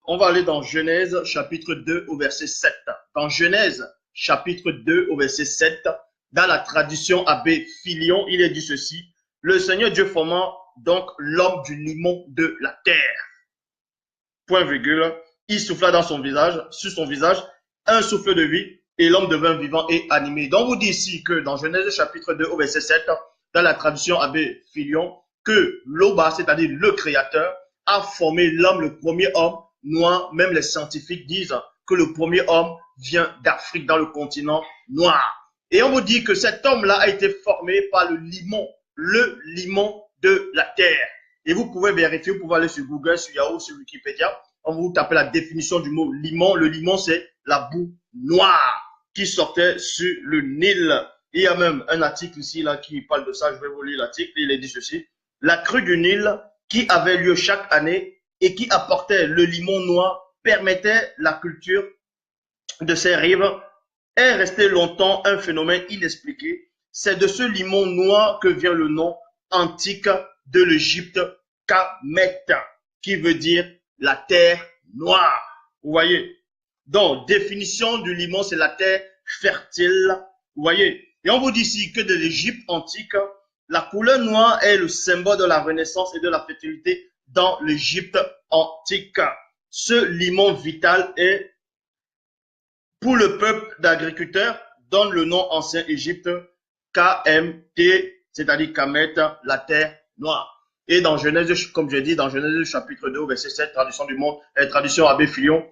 On va aller dans Genèse chapitre 2 au verset 7. Dans Genèse chapitre 2 au verset 7, dans la tradition Abbé Filion, il est dit ceci: le Seigneur Dieu formant donc l'homme du limon de la terre. Point virgule. Il souffla dans son visage, sur son visage, un souffle de vie, et l'homme devint vivant et animé. Donc, vous dit ici que dans Genèse chapitre 2 au verset 7, dans la traduction Abbé Filion, que l'Oba, c'est-à-dire le Créateur, a formé l'homme, le premier homme noir. Même les scientifiques disent que le premier homme vient d'Afrique, dans le continent noir. Et on vous dit que cet homme-là a été formé par le limon de la terre. Et vous pouvez vérifier, vous pouvez aller sur Google, sur Yahoo, sur Wikipédia. On vous tape la définition du mot limon. Le limon, c'est la boue noire qui sortait sur le Nil. Il y a même un article ici là qui parle de ça. Je vais vous lire l'article. Il est dit ceci: la crue du Nil qui avait lieu chaque année et qui apportait le limon noir permettait la culture de ces rives est resté longtemps un phénomène inexpliqué. C'est de ce limon noir que vient le nom antique de l'Égypte, Kamet, qui veut dire la terre noire. Vous voyez? Donc, définition du limon, c'est la terre fertile. Vous voyez? Et on vous dit ici que de l'Égypte antique, la couleur noire est le symbole de la renaissance et de la fertilité dans l'Égypte antique. Ce limon vital est, pour le peuple d'agriculteurs, donne le nom ancien Égypte, KMT, c'est-à-dire Kamet, la terre noire. Et dans Genèse, comme j'ai dit, dans Genèse chapitre 2, verset 7, traduction du monde, traduction Abbé Filion,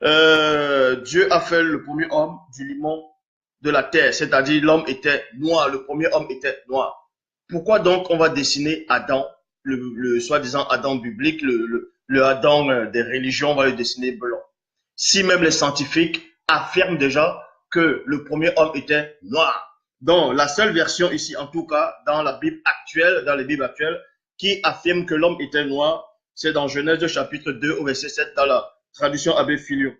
Dieu a fait le premier homme du limon de la terre, c'est-à-dire l'homme était noir, le premier homme était noir. Pourquoi donc on va dessiner Adam, le soi-disant Adam biblique, le Adam des religions, on va le dessiner blanc? Si même les scientifiques affirment déjà que le premier homme était noir. Donc, la seule version ici, en tout cas, dans la Bible actuelle, dans les Bibles actuelles, qui affirme que l'homme était noir, c'est dans Genèse chapitre 2 au verset 7, dans la traduction Abbé Filion.